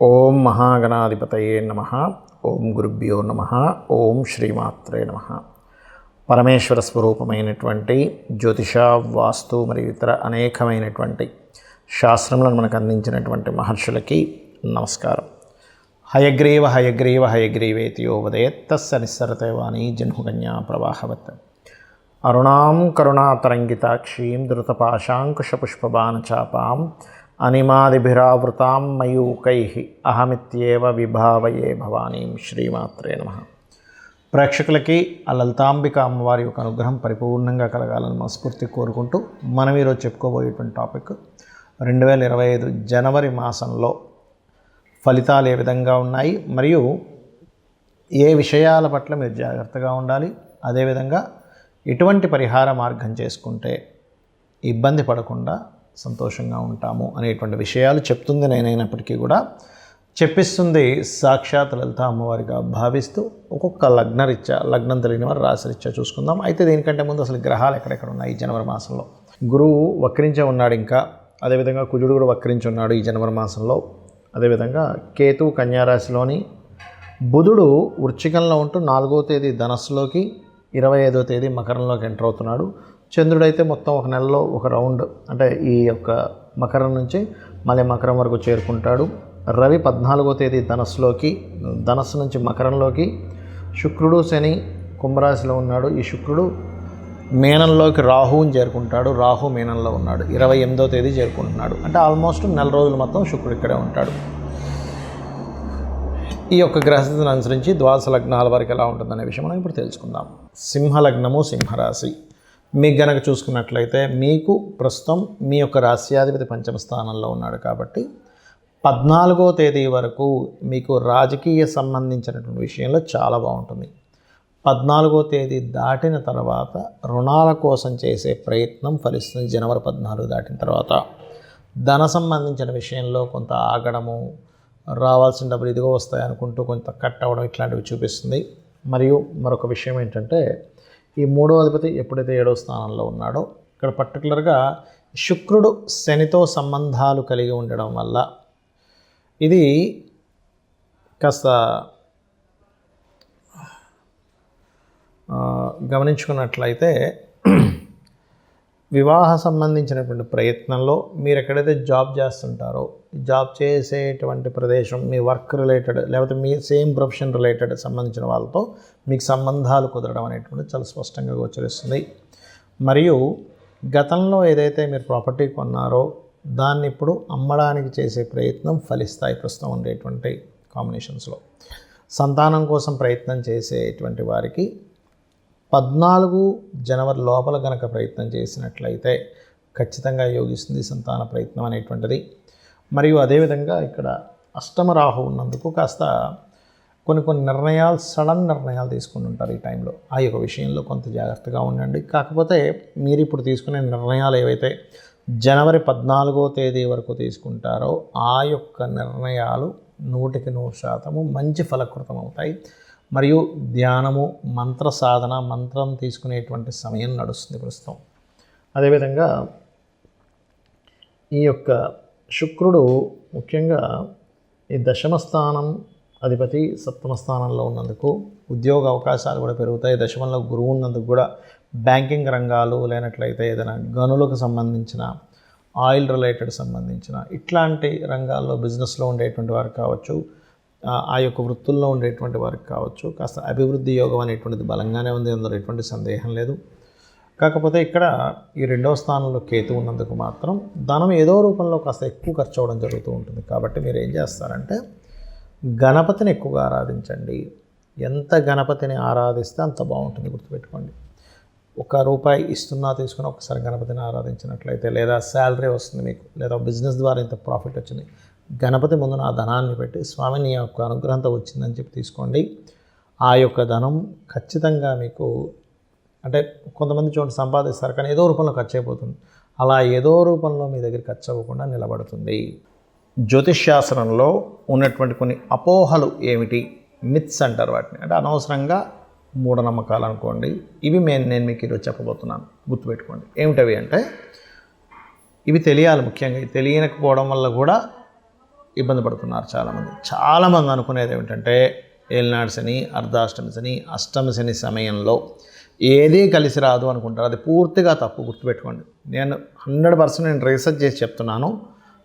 ఓం మహాగణాధిపతయే నమః. ఓం గురుభ్యో నమః. ఓం శ్రీమాత్రే నమః. పరమేశ్వర స్వరూపమైనటువంటి జ్యోతిష, వాస్తు మరియు ఇతర అనేకమైనటువంటి శాస్త్రములను మనకు అందించినటువంటి మహర్షులకి నమస్కారం. హయగ్రీవ హయగ్రీవ హయగ్రీవేతి యో వదేత్ తస్య నిస్సరతే వాణి జన్మకన్యా ప్రవాహవత్. అరుణాం కరుణాతరంగితాక్షీం ధృతపాశాంకుశపుష్పబాణచాపాం అనిమాదిభిరావృతాం మయూకైః అహమిత్యేవ విభావయే భవానీం. శ్రీమాత్రే నమః. ప్రేక్షకులకి ఆ లలితాంబిక అమ్మవారి యొక్క అనుగ్రహం పరిపూర్ణంగా కలగాలని మనస్ఫూర్తి కోరుకుంటూ మనం ఈరోజు చెప్పుకోబోయేటువంటి టాపిక్ 2025 జనవరి మాసంలో ఫలితాలు ఏ విధంగా ఉన్నాయి, మరియు ఏ విషయాల పట్ల మీరు జాగ్రత్తగా ఉండాలి, అదేవిధంగా ఎటువంటి పరిహార మార్గం చేసుకుంటే ఇబ్బంది పడకుండా సంతోషంగా ఉంటాము అనేటువంటి విషయాలు చెప్తుంది నేనైనప్పటికీ కూడా చెప్పిస్తుంది సాక్షాత్ లలిత అమ్మవారిగా భావిస్తూ ఒక్కొక్క లగ్నం తెలియని వారు రాశిరీత్యా చూసుకుందాం. అయితే దీనికంటే ముందు అసలు గ్రహాలు ఎక్కడెక్కడ ఉన్నాయి ఈ జనవరి మాసంలో. గురువు వక్రించే ఉన్నాడు, ఇంకా అదేవిధంగా కుజుడు కూడా వక్రించి ఉన్నాడు ఈ జనవరి మాసంలో. అదేవిధంగా కేతువు కన్యారాశిలోని, బుధుడు వృశ్చికంలో ఉంటూ 4వ తేదీ ధనస్సులోకి, 25వ తేదీ మకరంలోకి ఎంటర్ అవుతున్నాడు. చంద్రుడైతే మొత్తం ఒక నెలలో ఒక రౌండ్, అంటే ఈ యొక్క మకరం నుంచి మళ్ళీ మకరం వరకు చేరుకుంటాడు. రవి 14వ తేదీ ధనస్సు నుంచి మకరంలోకి, శుక్రుడు శని కుంభరాశిలో ఉన్నాడు. ఈ శుక్రుడు మీనంలోకి రాహువుని చేరుకుంటాడు. రాహు మీనంలో ఉన్నాడు, 28వ తేదీ చేరుకుంటున్నాడు. అంటే ఆల్మోస్ట్ నెల రోజులు మొత్తం శుక్రుడు ఇక్కడే ఉంటాడు. ఈ యొక్క గ్రహస్థితిని అనుసరించి ద్వాదశ లగ్నాల వరకు ఎలా ఉంటుందనే విషయం మనం ఇప్పుడు తెలుసుకుందాం. సింహలగ్నము, సింహరాశి. మీకు గనక చూసుకున్నట్లయితే మీకు ప్రస్తుతం మీ యొక్క రాశ్యాధిపతి పంచమ స్థానంలో ఉన్నాడు కాబట్టి 14వ తేదీ వరకు మీకు రాజకీయ సంబంధించినటువంటి విషయంలో చాలా బాగుంటుంది. 14వ తేదీ దాటిన తర్వాత రుణాల కోసం చేసే ప్రయత్నం ఫలిస్తుంది. జనవరి 14 దాటిన తర్వాత ధన సంబంధించిన విషయంలో కొంత ఆగడము, రావాల్సిన డబ్బులు ఇదిగో వస్తాయి అనుకుంటూ కొంత కట్ అవ్వడం ఇట్లాంటివి చూపిస్తుంది. మరియు మరొక విషయం ఏంటంటే, ఈ 3వ అధిపతి ఎప్పుడైతే 7వ స్థానంలో ఉన్నాడో, ఇక్కడ పర్టికులర్గా శుక్రుడు శనితో సంబంధాలు కలిగి ఉండడం వల్ల ఇది కాస్త గమనించుకున్నట్లయితే వివాహ సంబంధించినటువంటి ప్రయత్నంలో మీరు ఎక్కడైతే జాబ్ చేస్తుంటారో, జాబ్ చేసేటువంటి ప్రదేశం మీ వర్క్ రిలేటెడ్ లేకపోతే మీ సేమ్ ప్రొఫెషన్ రిలేటెడ్ సంబంధించిన వాళ్ళతో మీకు సంబంధాలు కుదరడం అనేటువంటిది చాలా స్పష్టంగా గోచరిస్తుంది. మరియు గతంలో ఏదైతే మీరు ప్రాపర్టీ కొన్నారో దాన్ని ఇప్పుడు అమ్మడానికి చేసే ప్రయత్నం ఫలిస్తాయి ప్రస్తుతం ఉండేటువంటి కాంబినేషన్స్లో. సంతానం కోసం ప్రయత్నం చేసేటువంటి వారికి 14 జనవరి లోపల కనుక ప్రయత్నం చేసినట్లయితే ఖచ్చితంగా యోగిస్తుంది సంతాన ప్రయత్నం అనేటువంటిది. మరియు అదేవిధంగా ఇక్కడ అష్టమ రాహు ఉన్నందుకు కాస్త కొన్ని నిర్ణయాలు, సడన్ నిర్ణయాలు తీసుకుని ఉంటారు ఈ టైంలో. ఆ యొక్క విషయంలో కొంత జాగ్రత్తగా ఉండండి. కాకపోతే మీరు ఇప్పుడు తీసుకునే నిర్ణయాలు ఏవైతే జనవరి 14వ తేదీ వరకు తీసుకుంటారో ఆ యొక్క నిర్ణయాలు 100% మంచి ఫలకృతం అవుతాయి. మరియు ధ్యానము, మంత్ర సాధన, మంత్రం తీసుకునేటువంటి సమయం నడుస్తుంది ప్రస్తుతం. అదేవిధంగా ఈ యొక్క శుక్రుడు ముఖ్యంగా ఈ దశమ స్థానం అధిపతి 7వ స్థానంలో ఉన్నందుకు ఉద్యోగ అవకాశాలు కూడా పెరుగుతాయి. దశమంలో గురువు ఉన్నందుకు కూడా బ్యాంకింగ్ రంగాలు, లేనట్లయితే ఏదైనా గనులకు సంబంధించిన, ఆయిల్ రిలేటెడ్ సంబంధించిన ఇట్లాంటి రంగాల్లో బిజినెస్లో ఉండేటువంటి వారు కావచ్చు, ఆ యొక్క వృత్తుల్లో ఉండేటువంటి వారికి కావచ్చు, కాస్త అభివృద్ధి యోగం అనేటువంటిది బలంగానే ఉంది, అందులో ఎటువంటి సందేహం లేదు. కాకపోతే ఇక్కడ ఈ 2వ స్థానంలో కేతు ఉన్నందుకు మాత్రం ధనం ఏదో రూపంలో కాస్త ఎక్కువ ఖర్చు అవ్వడం జరుగుతూ ఉంటుంది. కాబట్టి మీరు ఏం చేస్తారంటే గణపతిని ఎక్కువగా ఆరాధించండి. ఎంత గణపతిని ఆరాధిస్తే అంత బాగుంటుంది, గుర్తుపెట్టుకోండి. ₹1 ఇస్తున్నా తీసుకుని ఒకసారి గణపతిని ఆరాధించినట్లయితే, లేదా శాలరీ వస్తుంది మీకు, లేదా బిజినెస్ ద్వారా ఇంత ప్రాఫిట్ వచ్చింది, గణపతి ముందు నా ధనాన్ని పెట్టి స్వామి నీ యొక్క అనుగ్రహంతో వచ్చిందని చెప్పి తీసుకోండి. ఆ యొక్క ధనం ఖచ్చితంగా మీకు, అంటే కొంతమంది చూడండి సంపాదిస్తారు కానీ ఏదో రూపంలో ఖర్చు అయిపోతుంది. అలా ఏదో రూపంలో మీ దగ్గర ఖర్చు అవ్వకుండా నిలబడుతుంది. జ్యోతిష్శాస్త్రంలో ఉన్నటువంటి కొన్ని అపోహలు ఏమిటి, మిత్స్ అంటారు వాటిని, అంటే అనవసరంగా మూఢనమ్మకాలు అనుకోండి. ఇవి నేను మీకు ఈరోజు చెప్పబోతున్నాను, గుర్తుపెట్టుకోండి. ఏమిటవి అంటే, ఇవి తెలియాలి ముఖ్యంగా. తెలియకపోవడం వల్ల కూడా ఇబ్బంది పడుతున్నారు చాలామంది అనుకునేది ఏమిటంటే ఏలినాడు శని, అర్ధాష్టమి శని, అష్టమి శని సమయంలో ఏదీ కలిసి రాదు అనుకుంటారు. అది పూర్తిగా తప్పు, గుర్తుపెట్టుకోండి. నేను 100% నేను రీసెర్చ్ చేసి చెప్తున్నాను.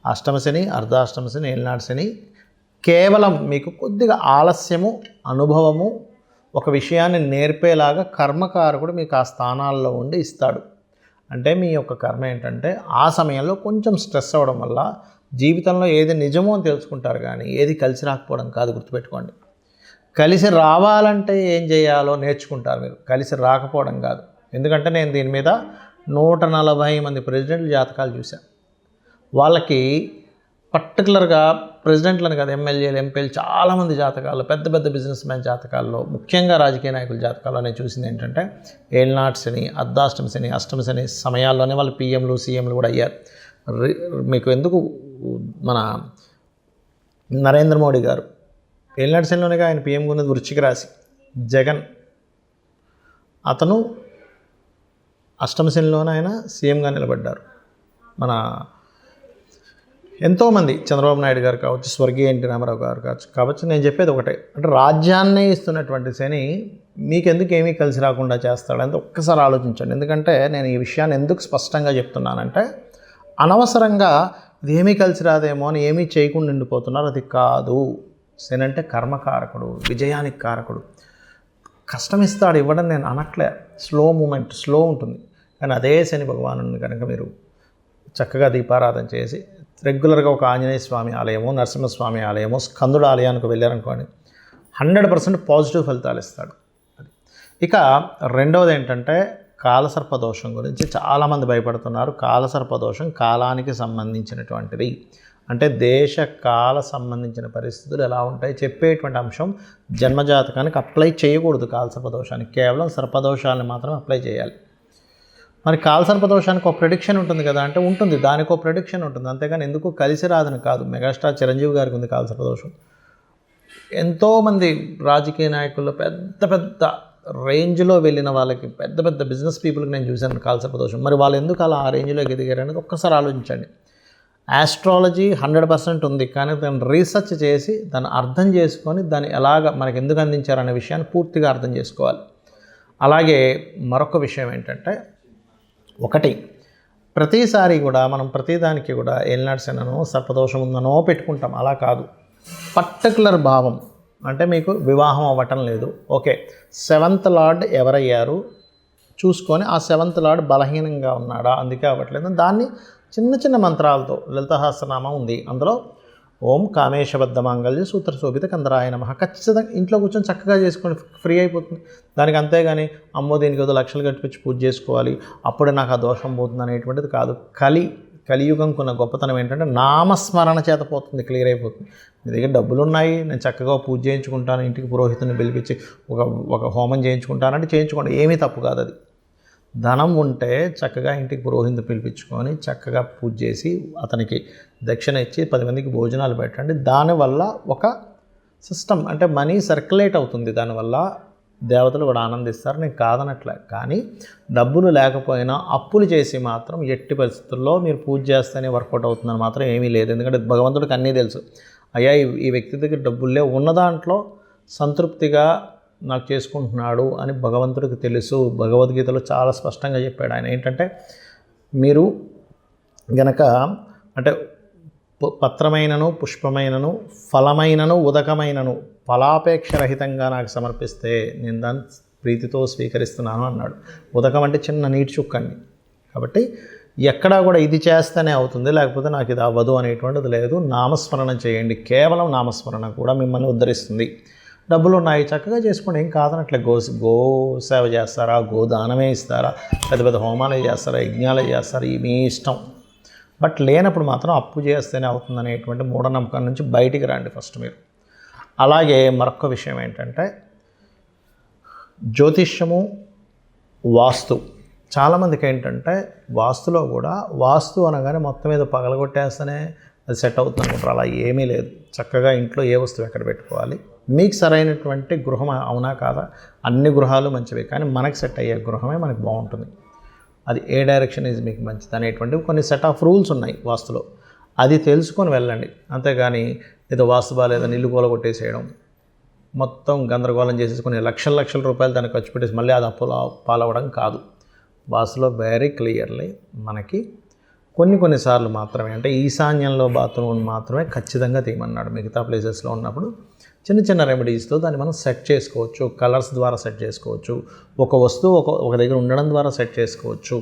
అష్టమి శని, అర్ధాష్టమి శని, ఏలినాడు శని కేవలం మీకు కొద్దిగా ఆలస్యము, అనుభవము, ఒక విషయాన్ని నేర్పేలాగా కర్మకారకుడు మీకు ఆ స్థానాల్లో ఉండి ఇస్తాడు. అంటే మీ యొక్క కర్మ ఏంటంటే ఆ సమయంలో కొంచెం స్ట్రెస్ అవ్వడం వల్ల జీవితంలో ఏది నిజమో అని తెలుసుకుంటారు, కానీ ఏది కలిసి రాకపోవడం కాదు, గుర్తుపెట్టుకోండి. కలిసి రావాలంటే ఏం చేయాలో నేర్చుకుంటారు మీరు, కలిసి రాకపోవడం కాదు. ఎందుకంటే నేను దీని మీద 140 మంది ప్రెసిడెంట్ల జాతకాలు చూశాను. వాళ్ళకి పర్టికులర్గా ప్రెసిడెంట్లను కాదు, ఎమ్మెల్యేలు, ఎంపీలు చాలామంది జాతకాలు, పెద్ద పెద్ద బిజినెస్ మ్యాన్ జాతకాల్లో, ముఖ్యంగా రాజకీయ నాయకుల జాతకాల్లో నేను చూసింది ఏంటంటే ఏలినాటి శని, అర్ధాష్టమి శని, అష్టమి శని సమయాల్లోనే వాళ్ళు పీఎంలు, సీఎంలు కూడా అయ్యారు. మీకు ఎందుకు మన నరేంద్ర మోడీ గారు ఏలినాటి శనిలోనే ఆయన పీఎం ఉన్నది వృశ్చిక రాశి. జగన్ అతను అష్టమి శనిలోనే ఆయన సీఎంగా నిలబడ్డారు. మన ఎంతోమంది చంద్రబాబు నాయుడు గారు కావచ్చు, స్వర్గీయ ఎన్టీ రామారావు గారు కావచ్చు. నేను చెప్పేది ఒకటే, అంటే రాజ్యాన్నే ఇస్తున్నటువంటి శని మీకెందుకు ఏమీ కలిసి రాకుండా చేస్తాడంటే ఒక్కసారి ఆలోచించండి. ఎందుకంటే నేను ఈ విషయాన్ని ఎందుకు స్పష్టంగా చెప్తున్నానంటే అనవసరంగా ఇది ఏమీ కలిసి రాదేమో అని ఏమీ చేయకుండా ఉండిపోతున్నారు. అది కాదు. శని అంటే కర్మకారకుడు, విజయానికి కారకుడు. కష్టం ఇస్తాడు, ఇవ్వడం నేను అనట్లే. స్లో మూమెంట్, స్లో ఉంటుంది. కానీ అదే శని భగవానుని కనుక మీరు చక్కగా దీపారాధన చేసి రెగ్యులర్గా ఒక ఆంజనేయ స్వామి ఆలయమో, నరసింహస్వామి ఆలయమో, స్కందుడు ఆలయానికి వెళ్ళారనుకోండి 100% పాజిటివ్ ఫలితాలు ఇస్తాడు. ఇక రెండవది ఏంటంటే కాలసర్పదోషం గురించి చాలామంది భయపడుతున్నారు. కాలసర్పదోషం కాలానికి సంబంధించినటువంటిది. అంటే దేశ కాల సంబంధించిన పరిస్థితులు ఎలా ఉంటాయి చెప్పేటువంటి అంశం. జన్మజాతకానికి అప్లై చేయకూడదు కాలసర్పదోషానికి, కేవలం సర్పదోషాలను మాత్రం అప్లై చేయాలి. మరి కాలసర్పదోషానికి ఒక ప్రెడిక్షన్ ఉంటుంది కదా అంటే ఉంటుంది, దానికి ఒక ప్రెడిక్షన్ ఉంటుంది. అంతేగాని ఎందుకు కలిసి రాదని కాదు. మెగాస్టార్ చిరంజీవి గారికి ఉంది కాలసర్పదోషం. ఎంతోమంది రాజకీయ నాయకుల్లో పెద్ద పెద్ద రేంజ్లో వెళ్ళిన వాళ్ళకి, పెద్ద పెద్ద బిజినెస్ పీపుల్కి నేను చూశాను కాలసర్పదోషం. మరి వాళ్ళు ఎందుకు అలా ఆ రేంజ్లోకి ఎదిగారు అనేది ఒక్కసారి ఆలోచించండి. ఆస్ట్రాలజీ 100% ఉంది, కానీ దాన్ని రీసెర్చ్ చేసి దాన్ని అర్థం చేసుకొని దాన్ని ఎలాగ మనకు ఎందుకు అందించారనే విషయాన్ని పూర్తిగా అర్థం చేసుకోవాలి. అలాగే మరొక విషయం ఏంటంటే, ఒకటి ప్రతిసారి కూడా మనం ప్రతిదానికి కూడా ఏలినాటి శననో సర్పదోషం ఉందనో పెట్టుకుంటాం. అలా కాదు. పర్టికులర్ భావం అంటే మీకు వివాహం అవ్వటం లేదు, ఓకే, 7th లార్డ్ ఎవరయ్యారు చూసుకొని ఆ 7th లార్డ్ బలహీనంగా ఉన్నాడా, అందుకే అవ్వట్లేదు. దాన్ని చిన్న చిన్న మంత్రాలతో, లలితసహస్రనామం ఉంది, అందులో ఓం కామేశబద్ధ మాంగళ్య సూత్ర శోభిత కందరాయ నమః ఖచ్చితంగా ఇంట్లో కూర్చొని చక్కగా చేసుకొని ఫ్రీ అయిపోతుంది. దానికి అంతేగాని అమ్మో దీనికి ఏదో లక్షలు కట్టించి పూజ చేసుకోవాలి అప్పుడే నాకు ఆ దోషం పోతుంది అనేటువంటిది కాదు. కలియుగంకున్న గొప్పతనం ఏంటంటే నామస్మరణ చేత పోతుంది, క్లియర్ అయిపోతుంది. మీ దగ్గర డబ్బులు ఉన్నాయి, నేను చక్కగా పూజ చేయించుకుంటాను, ఇంటికి పురోహితుని పిలిపించి ఒక హోమం చేయించుకుంటానంటే చేయించుకోండి, ఏమీ తప్పు కాదు. అది ధనం ఉంటే చక్కగా ఇంటికి పురోహితుని పిలిపించుకొని చక్కగా పూజ చేసి అతనికి దక్షిణ ఇచ్చి 10 మందికి భోజనాలు పెట్టండి. దానివల్ల ఒక సిస్టమ్ అంటే మనీ సర్క్యులేట్ అవుతుంది, దానివల్ల దేవతలు కూడా ఆనందిస్తారు. నేను కాదనట్లే, కానీ డబ్బులు లేకపోయినా అప్పులు చేసి మాత్రం ఎట్టి పరిస్థితుల్లో మీరు పూజ చేస్తేనే వర్కౌట్ అవుతుందని మాత్రం ఏమీ లేదు. ఎందుకంటే భగవంతుడికి అన్నీ తెలుసు. అయ్యా ఈ వ్యక్తి దగ్గర డబ్బులే ఉన్న దాంట్లో సంతృప్తిగా నాకు చేసుకుంటున్నాడు అని భగవంతుడికి తెలుసు. భగవద్గీతలో చాలా స్పష్టంగా చెప్పాడు ఆయన. ఏంటంటే మీరు గనక అంటే పత్రమైనను, పుష్పమైనను, ఫలమైనను, ఉదకమైనను ఫలాపేక్షరహితంగా నాకు సమర్పిస్తే నేను దాన్ని ప్రీతితో స్వీకరిస్తున్నాను అన్నాడు. ఉదకం అంటే చిన్న నీటి చుక్కండి. కాబట్టి ఎక్కడా కూడా ఇది చేస్తేనే అవుతుంది, లేకపోతే నాకు ఇది అవ్వదు అనేటువంటిది లేదు. నామస్మరణ చేయండి, కేవలం నామస్మరణ కూడా మిమ్మల్ని ఉద్ధరిస్తుంది. డబ్బులు ఉన్నాయి చక్కగా చేసుకోండి, ఏం కాదనట్లే. గో సేవ చేస్తారా, గోదానమే ఇస్తారా, పెద్ద పెద్ద హోమాలే చేస్తారా, యజ్ఞాలే చేస్తారా, మీ ఇష్టం. బట్ లేనప్పుడు మాత్రం అప్పు చేస్తేనే అవుతుంది అనేటువంటి మూఢనమ్మకం నుంచి బయటికి రండి ఫస్ట్ మీరు. అలాగే మరొక విషయం ఏంటంటే జ్యోతిష్యము, వాస్తు. చాలామందికి ఏంటంటే వాస్తులో కూడా వాస్తు అనగానే మొత్తం మీద పగలగొట్టేస్తేనే అది సెట్ అవుతుంది అనుకుంటారు. అలా ఏమీ లేదు. చక్కగా ఇంట్లో ఏ వస్తువు ఎక్కడ పెట్టుకోవాలి, మీకు సరైనటువంటి గృహం అవునా కాదా, అన్ని గృహాలు మంచివే, కానీ మనకు సెట్ అయ్యే గృహమే మనకు బాగుంటుంది. అది ఏ డైరెక్షన్ ఈజ్ మీకు మంచిది అనేటువంటివి కొన్ని సెట్ ఆఫ్ రూల్స్ ఉన్నాయి వాస్తులో. అది తెలుసుకొని వెళ్ళండి. అంతేగాని ఏదో వాస్తు బాలేదని ఇల్లు కూలగొట్టేసేయడం, మొత్తం గందరగోళం చేసేసుకొని లక్షల రూపాయలు దాన్ని ఖర్చు పెట్టేసి మళ్ళీ అది అప్పుల పాలవడం కాదు. వాస్తులో వెరీ క్లియర్లీ మనకి కొన్నిసార్లు మాత్రమే, అంటే ఈశాన్యంలో బాత్రూమ్ మాత్రమే ఖచ్చితంగా తీయమన్నాడు. మిగతా ప్లేసెస్లో ఉన్నప్పుడు చిన్న రెమెడీస్తో దాన్ని మనం సెట్ చేసుకోవచ్చు. కలర్స్ ద్వారా సెట్ చేసుకోవచ్చు. ఒక వస్తువు ఒక దగ్గర ఉండడం ద్వారా సెట్ చేసుకోవచ్చు.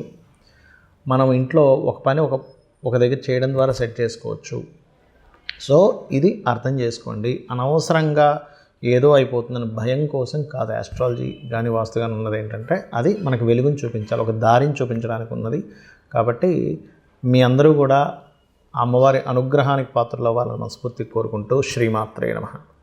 మనం ఇంట్లో ఒక పని ఒక దగ్గర చేయడం ద్వారా సెట్ చేసుకోవచ్చు. సో ఇది అర్థం చేసుకోండి. అనవసరంగా ఏదో అయిపోతుందని భయం కోసం కాదు. ఆస్ట్రాలజీ కానీ వాస్తు కానీ ఉన్నది ఏంటంటే అది మనకు వెలుగుని చూపించాలి, ఒక దారిని చూపించడానికి ఉన్నది. కాబట్టి మీ అందరూ కూడా అమ్మవారి అనుగ్రహానికి పాత్రలు అవ్వాలని మనస్ఫూర్తిగా కోరుకుంటూ శ్రీమాత్రే నమః.